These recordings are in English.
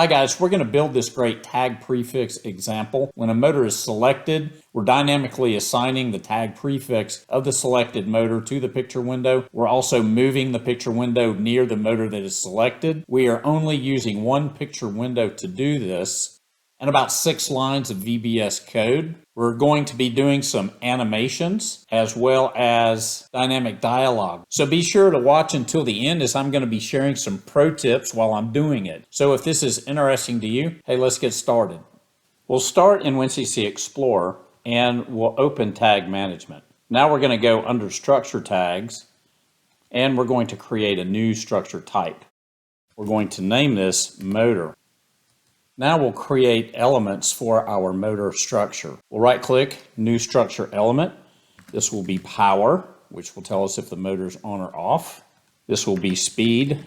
Hi guys, we're going to build this great tag prefix example. When a motor is selected, we're dynamically assigning the tag prefix of the selected motor to the picture window. We're also moving the picture window near the motor that is selected. We are only using one picture window to do this and about 6 lines of VBS code. We're going to be doing some animations as well as dynamic dialogue. So be sure to watch until the end as I'm going to be sharing some pro tips while I'm doing it. So if this is interesting to you, hey, let's get started. We'll start in WinCC Explorer and we'll open Tag Management. Now we're going to go under Structure Tags and we're going to create a new structure type. We're going to name this Motor. Now we'll create elements for our motor structure. We'll right-click, New Structure Element. This will be Power, which will tell us if the motor's on or off. This will be Speed,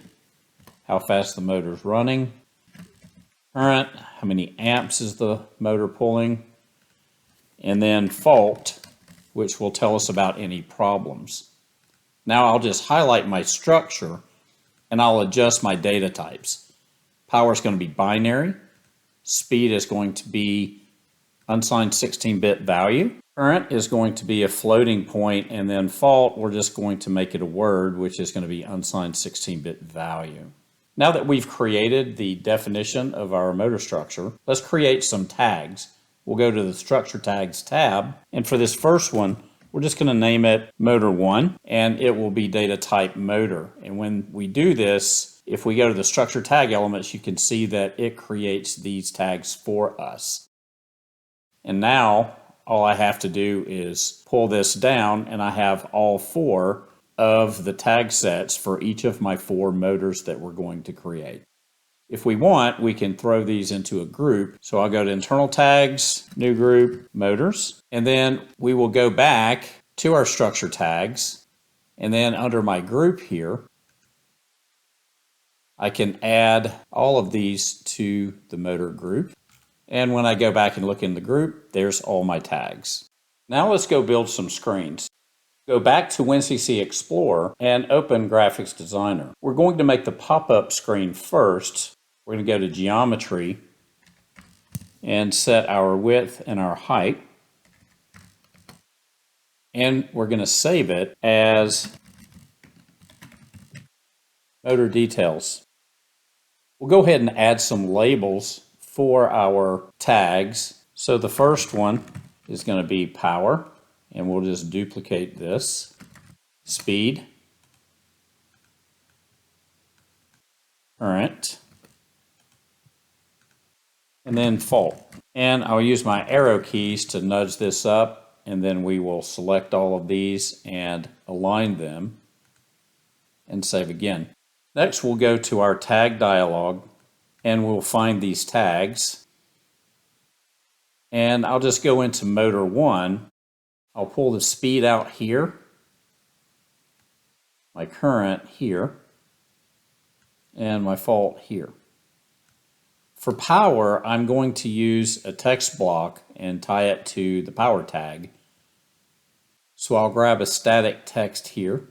how fast the motor's running. Current, how many amps is the motor pulling. And then Fault, which will tell us about any problems. Now I'll just highlight my structure and I'll adjust my data types. Power is going to be binary. Speed is going to be unsigned 16-bit value. Current is going to be a floating point, and then fault, we're just going to make it a word, which is going to be unsigned 16-bit value. Now that we've created the definition of our motor structure, let's create some tags. We'll go to the Structure Tags tab, and for this first one, we're just going to name it Motor1, and it will be data type motor. And when we do this, if we go to the structure tag elements, you can see that it creates these tags for us. And now all I have to do is pull this down and I have all 4 of the tag sets for each of my 4 motors that we're going to create. If we want, we can throw these into a group. So I'll go to Internal Tags, New Group, Motors, and then we will go back to our structure tags. And then under my group here, I can add all of these to the motor group. And when I go back and look in the group, there's all my tags. Now let's go build some screens. Go back to WinCC Explorer and open Graphics Designer. We're going to make the pop-up screen first. We're going to go to Geometry and set our width and our height. And we're going to save it as Motor Details. We'll go ahead and add some labels for our tags. So the first one is going to be Power, and we'll just duplicate this. Speed, Current, and then Fault. And I'll use my arrow keys to nudge this up, and then we will select all of these and align them and save again. Next, we'll go to our tag dialog and we'll find these tags. And I'll just go into Motor 1. I'll pull the speed out here, my current here, and my fault here. For power, I'm going to use a text block and tie it to the power tag. So I'll grab a static text here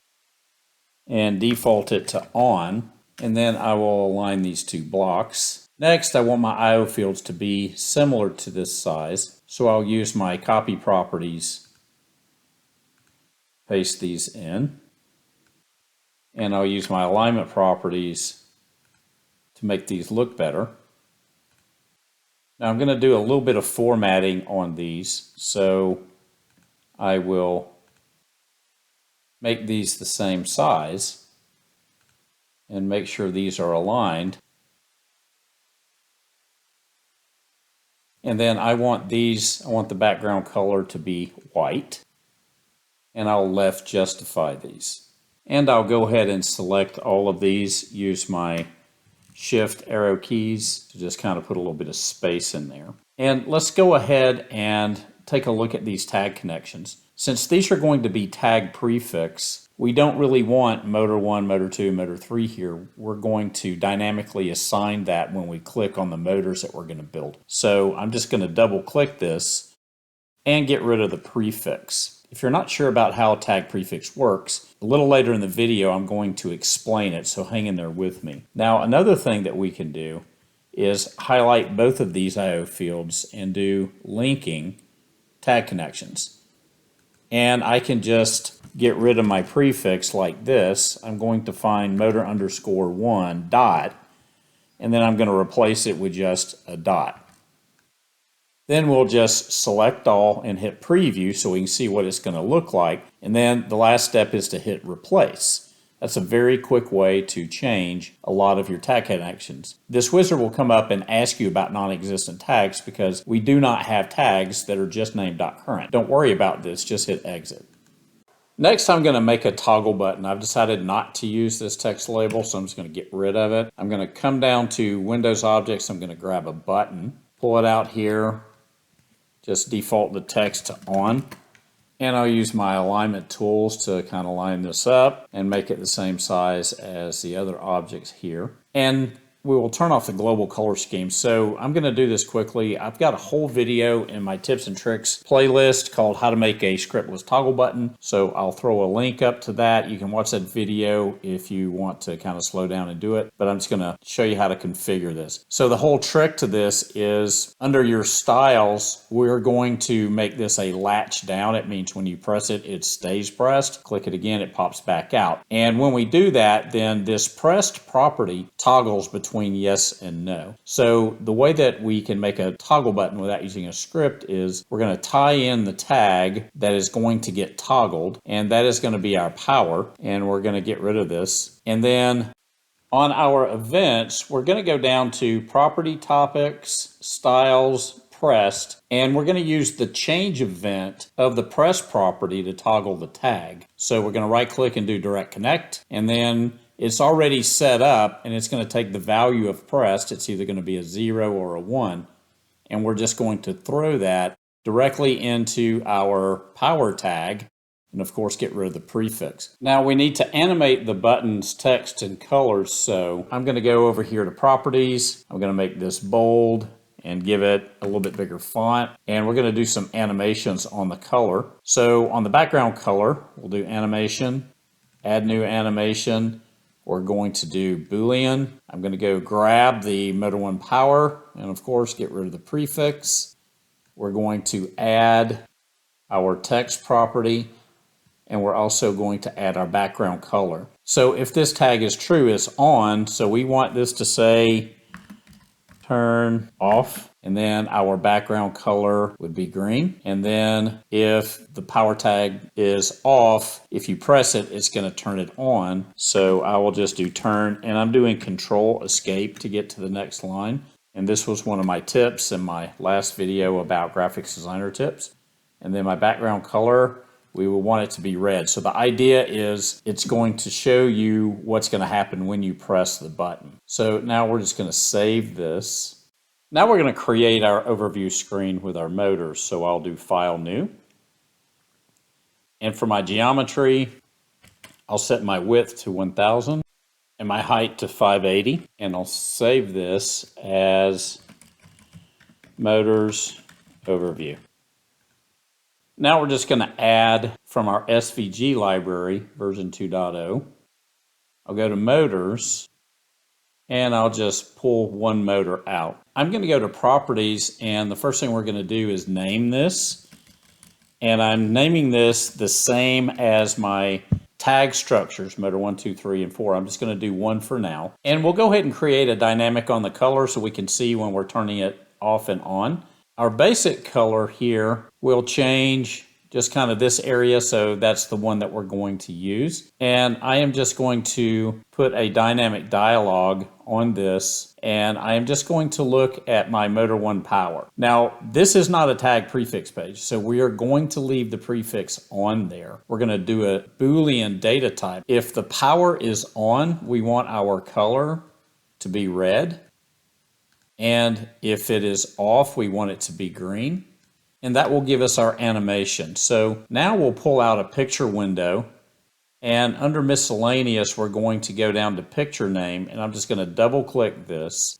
and default it to on, and then I will align these 2 blocks. Next, I want my IO fields to be similar to this size, so I'll use my copy properties, paste these in, and I'll use my alignment properties to make these look better. Now I'm going to do a little bit of formatting on these, so I will make these the same size and make sure these are aligned. And then I want the background color to be white, and I'll left justify these. And I'll go ahead and select all of these, use my shift arrow keys to just kind of put a little bit of space in there. And let's go ahead and take a look at these tag connections. Since these are going to be tag prefix, we don't really want motor 1, motor 2, motor 3 here. We're going to dynamically assign that when we click on the motors that we're going to build. So I'm just going to double click this and get rid of the prefix. If you're not sure about how Tag Prefix works, a little later in the video I'm going to explain it, so hang in there with me. Now another thing that we can do is highlight both of these IO fields and do linking tag connections. And I can just get rid of my prefix like this. I'm going to find motor underscore 1 dot, and then I'm going to replace it with just a dot. Then we'll just select all and hit preview so we can see what it's going to look like. And then the last step is to hit replace. That's a very quick way to change a lot of your tag connections. This wizard will come up and ask you about non-existent tags because we do not have tags that are just named .current. Don't worry about this, just hit exit. Next, I'm going to make a toggle button. I've decided not to use this text label, so I'm just going to get rid of it. I'm going to come down to Windows Objects. I'm going to grab a button, pull it out here, just default the text to on. And I'll use my alignment tools to kind of line this up and make it the same size as the other objects here. And we will turn off the global color scheme. So I'm going to do this quickly. I've got a whole video in my tips and tricks playlist called how to make a scriptless toggle button. So I'll throw a link up to that. You can watch that video if you want to kind of slow down and do it, but I'm just going to show you how to configure this. So the whole trick to this is under your styles, we're going to make this a latch down. It means when you press it, it stays pressed. Click it again, it pops back out. And when we do that, then this pressed property toggles between yes and no. So the way that we can make a toggle button without using a script is we're going to tie in the tag that is going to get toggled, and that is going to be our power, and we're going to get rid of this. And then on our events, we're going to go down to property topics, styles, pressed, and we're going to use the change event of the press property to toggle the tag. So we're going to right click and do direct connect, and then it's already set up and it's going to take the value of pressed. It's either going to be a 0 or a 1. And we're just going to throw that directly into our power tag and of course get rid of the prefix. Now we need to animate the button's text and colors. So I'm going to go over here to properties. I'm going to make this bold and give it a little bit bigger font. And we're going to do some animations on the color. So on the background color, we'll do animation, add new animation. We're going to do Boolean. I'm going to go grab the Motor 1 power and of course get rid of the prefix. We're going to add our text property and we're also going to add our background color. So if this tag is true, it's on. So we want this to say turn off, and then our background color would be green. And then if the power tag is off, if you press it, it's going to turn it on. So I will just do turn, and I'm doing Control Escape to get to the next line. And this was one of my tips in my last video about graphics designer tips. And then my background color, we will want it to be red. So the idea is it's going to show you what's going to happen when you press the button. So now we're just going to save this. Now we're going to create our overview screen with our motors. So I'll do File, New. And for my geometry, I'll set my width to 1000 and my height to 580. And I'll save this as Motors Overview. Now we're just going to add from our SVG library, version 2.0. I'll go to Motors, and I'll just pull one motor out. I'm going to go to Properties, and the first thing we're going to do is name this. And I'm naming this the same as my tag structures, motor 1, 2, 3, and 4. I'm just going to do 1 for now. And we'll go ahead and create a dynamic on the color so we can see when we're turning it off and on. Our basic color here will change just kind of this area, so that's the one that we're going to use. And I am just going to put a dynamic dialog on this, and I am just going to look at my Motor 1 power. Now, this is not a tag prefix page, so we are going to leave the prefix on there. We're going to do a Boolean data type. If the power is on, we want our color to be red. And if it is off, we want it to be green. And that will give us our animation. So now we'll pull out a picture window, and under miscellaneous, we're going to go down to picture name, and I'm just going to double click this.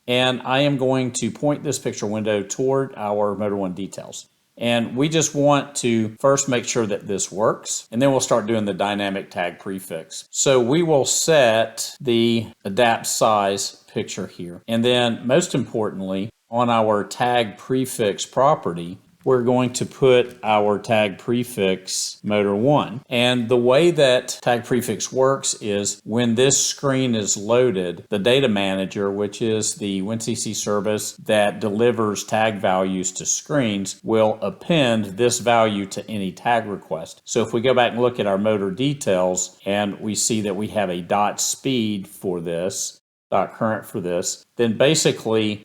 And I am going to point this picture window toward our Motor 1 details. And we just want to first make sure that this works, and then we'll start doing the dynamic tag prefix. So we will set the adapt size picture here. And then most importantly, on our tag prefix property, we're going to put our tag prefix motor 1. And the way that tag prefix works is when this screen is loaded, the data manager, which is the WinCC service that delivers tag values to screens, will append this value to any tag request. So if we go back and look at our motor details and we see that we have a dot speed for this, dot current for this, then basically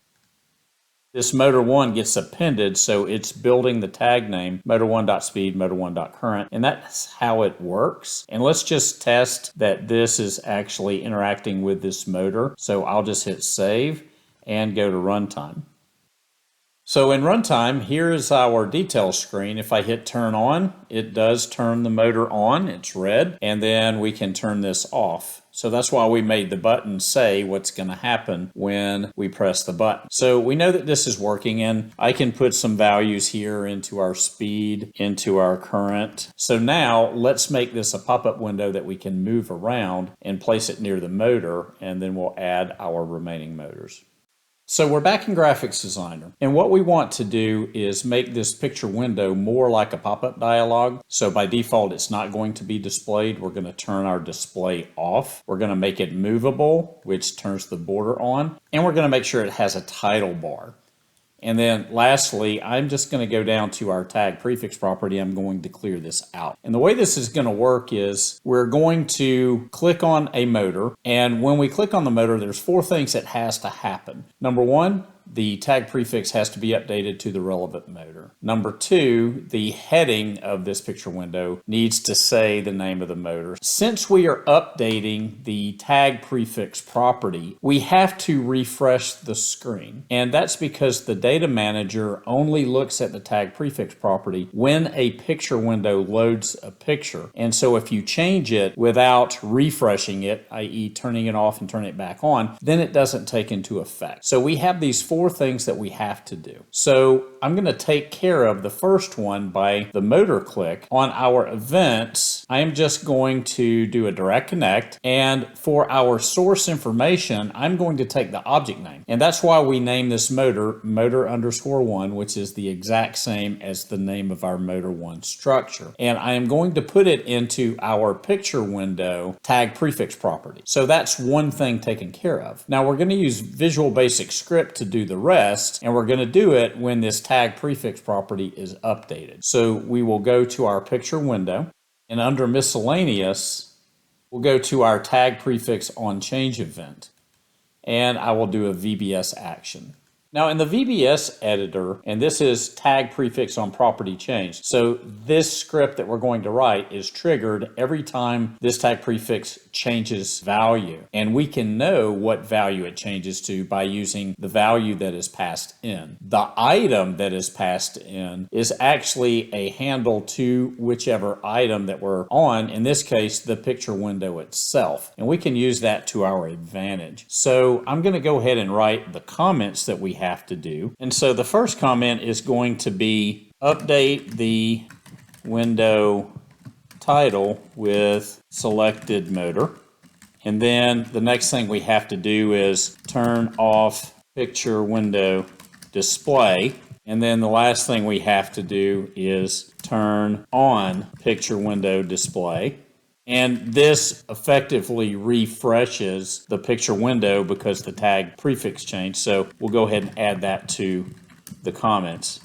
this motor 1 gets appended, so it's building the tag name motor1.speed, motor1.current, and that's how it works. And let's just test that this is actually interacting with this motor. So I'll just hit save and go to runtime. So in runtime, here is our details screen. If I hit turn on, it does turn the motor on, it's red, and then we can turn this off. So that's why we made the button say what's going to happen when we press the button. So we know that this is working, and I can put some values here into our speed, into our current. So now let's make this a pop-up window that we can move around and place it near the motor, and then we'll add our remaining motors. So we're back in Graphics Designer, and what we want to do is make this picture window more like a pop-up dialog. So by default, it's not going to be displayed. We're going to turn our display off. We're going to make it movable, which turns the border on, and we're going to make sure it has a title bar. And then lastly, I'm just going to go down to our tag prefix property. I'm going to clear this out. And the way this is going to work is we're going to click on a motor. And when we click on the motor, there's 4 things that has to happen. Number 1, the tag prefix has to be updated to the relevant motor. Number 2, the heading of this picture window needs to say the name of the motor. Since we are updating the tag prefix property, we have to refresh the screen. And that's because the data manager only looks at the tag prefix property when a picture window loads a picture. And so if you change it without refreshing it, i.e. turning it off and turning it back on, then it doesn't take into effect. So we have these 4 things that we have to do. So I'm going to take care of the first one by the motor click. On our events, I am just going to do a direct connect, and for our source information, I'm going to take the object name. And that's why we name this motor motor_1, which is the exact same as the name of our motor1 structure. And I am going to put it into our picture window tag prefix property. So that's one thing taken care of. Now we're going to use Visual Basic Script to do the rest, and we're going to do it when this tag prefix property is updated. So we will go to our picture window, and under miscellaneous, we'll go to our tag prefix on change event, and I will do a VBS action. Now in the VBS editor, and this is tag prefix on property change. So this script that we're going to write is triggered every time this tag prefix changes value. And we can know what value it changes to by using the value that is passed in. The item that is passed in is actually a handle to whichever item that we're on, in this case, the picture window itself. And we can use that to our advantage. So I'm going to go ahead and write the comments that we have to do. And so the first comment is going to be update the window title with selected motor. And then the next thing we have to do is turn off picture window display. And then the last thing we have to do is turn on picture window display. And this effectively refreshes the picture window because the tag prefix changed. So we'll go ahead and add that to the comments.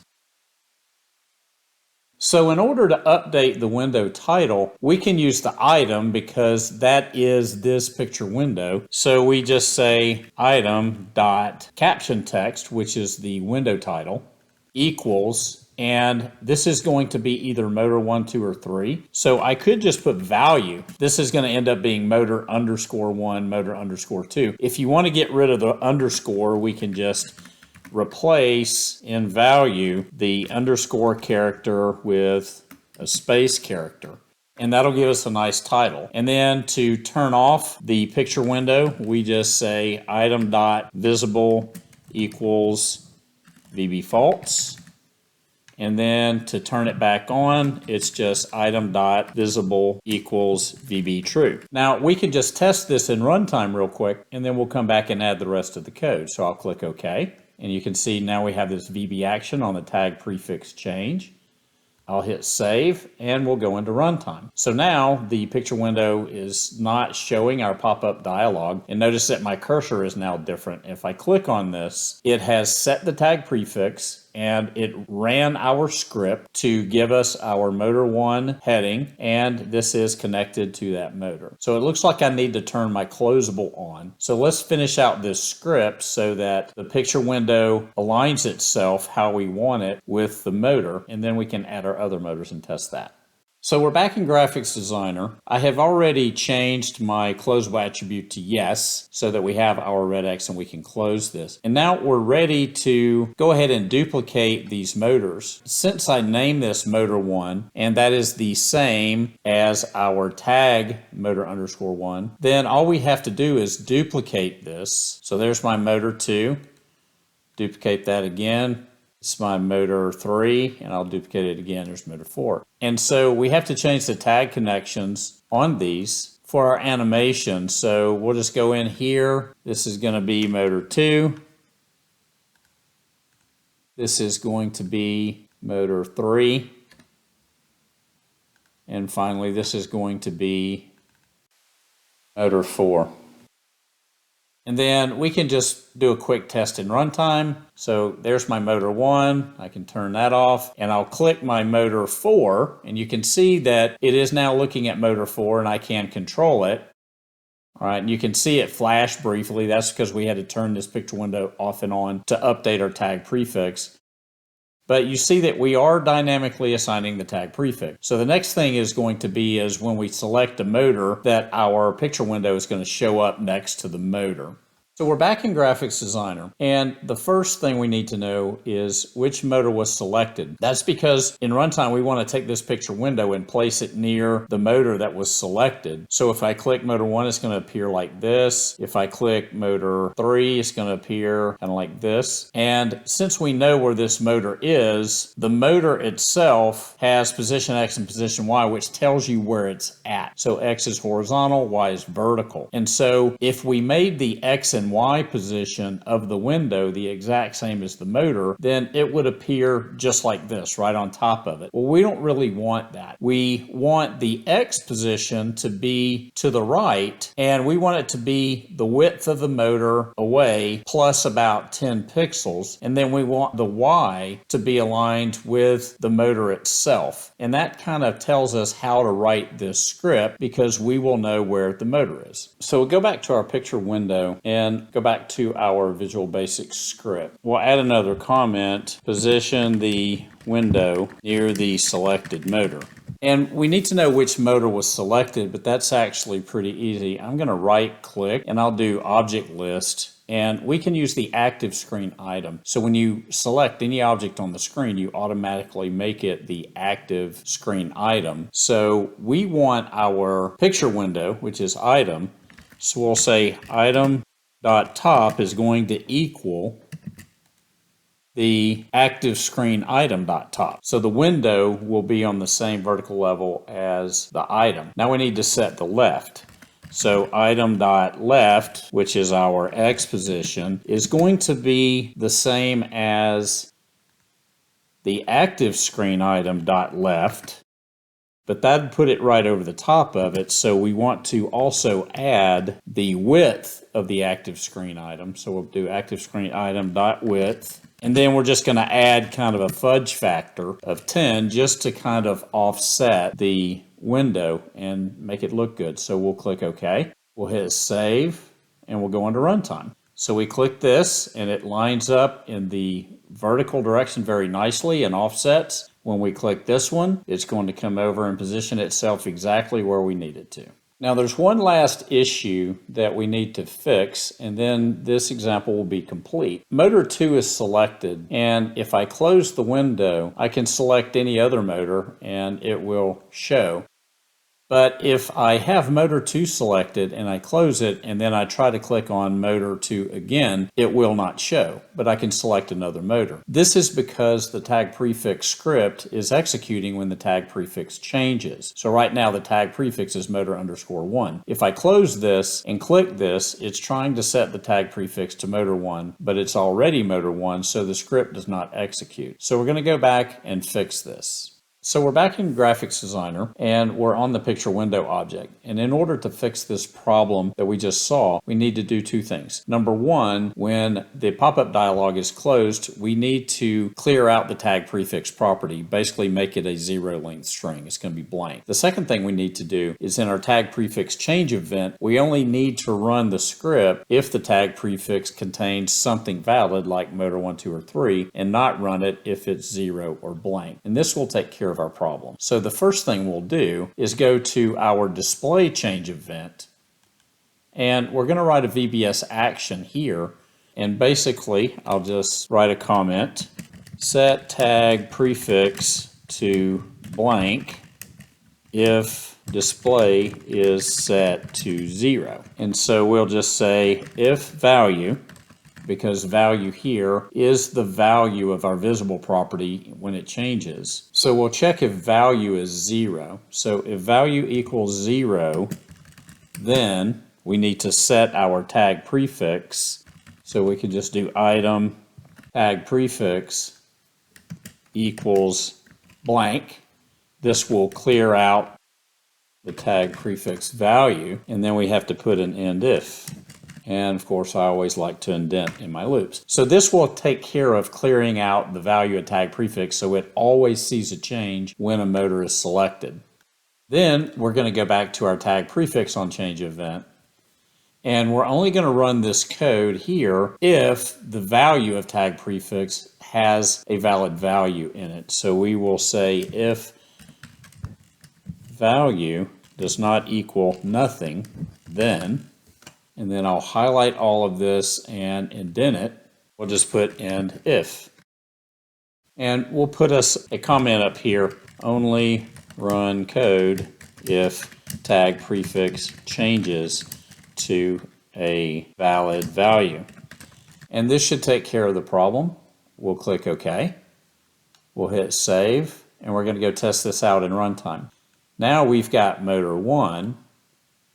So in order to update the window title, we can use the item because that is this picture window. So we just say item.caption text, which is the window title, equals, and this is going to be either motor 1, 2, or 3. So I could just put value. This is going to end up being motor_1, motor_2. If you want to get rid of the underscore, we can just replace in value the underscore character with a space character. And that'll give us a nice title. And then to turn off the picture window, we just say item.visible equals VB false. And then to turn it back on, it's just item.visible equals VB true. Now we can just test this in runtime real quick, and then we'll come back and add the rest of the code. So I'll click OK. And you can see now we have this VB action on the tag prefix change. I'll hit save and we'll go into runtime. So now the picture window is not showing our pop-up dialog, and notice that my cursor is now different. If I click on this, it has set the tag prefix and it ran our script to give us our motor 1 heading, and this is connected to that motor. So it looks like I need to turn my closable on. So let's finish out this script so that the picture window aligns itself how we want it with the motor, and then we can add our other motors and test that. So we're back in Graphics Designer. I have already changed my closable attribute to yes so that we have our red X and we can close this. And now we're ready to go ahead and duplicate these motors. Since I named this motor 1, and that is the same as our tag motor underscore 1, then all we have to do is duplicate this. So there's my motor 2. Duplicate that again. It's my motor 3, and I'll duplicate it again. There's motor 4. And so we have to change the tag connections on these for our animation. So we'll just go in here. This is going to be motor 2. This is going to be motor 3. And finally, this is going to be motor 4. And then we can just do a quick test in runtime. So there's my motor 1. I can turn that off, and I'll click my motor 4, and you can see that it is now looking at motor 4, and I can control it. All right, and you can see it flash briefly. That's because we had to turn this picture window off and on to update our tag prefix. But you see that we are dynamically assigning the tag prefix. So the next thing is going to be is when we select a motor that our picture window is going to show up next to the motor. So we're back in Graphics Designer, and the first thing we need to know is which motor was selected. That's because in runtime we want to take this picture window and place it near the motor that was selected. So if I click motor 1, it's going to appear like this. If I click motor 3, it's going to appear kind of like this. And since we know where this motor is, the motor itself has position X and position Y, which tells you where it's at. So X is horizontal, Y is vertical. And so if we made the X and Y position of the window the exact same as the motor, then it would appear just like this, right on top of it. Well, we don't really want that. We want the X position to be to the right, and we want it to be the width of the motor away plus about 10 pixels, and then we want the Y to be aligned with the motor itself. And that kind of tells us how to write this script because we will know where the motor is. So we'll go back to our picture window and go back to our Visual Basic script. We'll add another comment, position the window near the selected motor. And we need to know which motor was selected, but that's actually pretty easy. I'm going to right click and I'll do Object List, and we can use the active screen item. So when you select any object on the screen, you automatically make it the active screen item. So we want our picture window, which is item. So we'll say item.top is going to equal the active screen item.top. So the window will be on the same vertical level as the item. Now we need to set the left. So item.left, which is our X position, is going to be the same as the active screen item.left, but that'd put it right over the top of it. So we want to also add the width of the active screen item. So we'll do active screen item.width. And then we're just going to add kind of a fudge factor of 10 just to kind of offset the window and make it look good. So we'll click OK. We'll hit save and we'll go into runtime. So we click this and it lines up in the vertical direction very nicely and offsets. When we click this one, it's going to come over and position itself exactly where we need it to. Now there's one last issue that we need to fix, and then this example will be complete. Motor 2 is selected, and if I close the window, I can select any other motor and it will show. But if I have motor 2 selected and I close it and then I try to click on motor 2 again, it will not show, but I can select another motor. This is because the tag prefix script is executing when the tag prefix changes. So right now the tag prefix is motor underscore 1. If I close this and click this, it's trying to set the tag prefix to motor 1, but it's already motor 1, so the script does not execute. So we're going to go back and fix this. So we're back in Graphics Designer and we're on the picture window object. And in order to fix this problem that we just saw, we need to do two things. Number one, when the pop-up dialog is closed, we need to clear out the tag prefix property, basically make it a 0-length string. It's going to be blank. The second thing we need to do is in our tag prefix change event, we only need to run the script if the tag prefix contains something valid like motor 1, 2, or 3, and not run it if it's 0 or blank. And this will take care of our problem. So the first thing we'll do is go to our display change event, and we're going to write a VBS action here, and basically I'll just write a comment, set tag prefix to blank if display is set to 0. And so we'll just say if value, because value here is the value of our visible property when it changes. So we'll check if value is 0. So if value equals 0, then we need to set our tag prefix. So we can just do item tag prefix equals blank. This will clear out the tag prefix value, and then we have to put an end if. And of course, I always like to indent in my loops. So this will take care of clearing out the value of tag prefix so it always sees a change when a motor is selected. Then we're going to go back to our tag prefix on change event. And we're only going to run this code here if the value of tag prefix has a valid value in it. So we will say if value does not equal nothing, then, and then I'll highlight all of this and indent it. We'll just put end if. And we'll put us a comment up here, only run code if tag prefix changes to a valid value. And this should take care of the problem. We'll click OK. We'll hit save, and we're going to go test this out in runtime. Now we've got motor 1.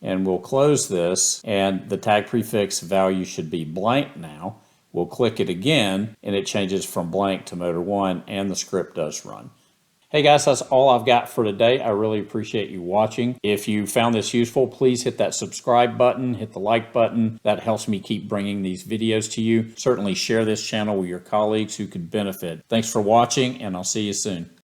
And we'll close this, and the tag prefix value should be blank now. We'll click it again, and it changes from blank to motor 1, and the script does run. Hey guys, that's all I've got for today. I really appreciate you watching. If you found this useful, please hit that subscribe button, hit the like button. That helps me keep bringing these videos to you. Certainly share this channel with your colleagues who could benefit. Thanks for watching, and I'll see you soon.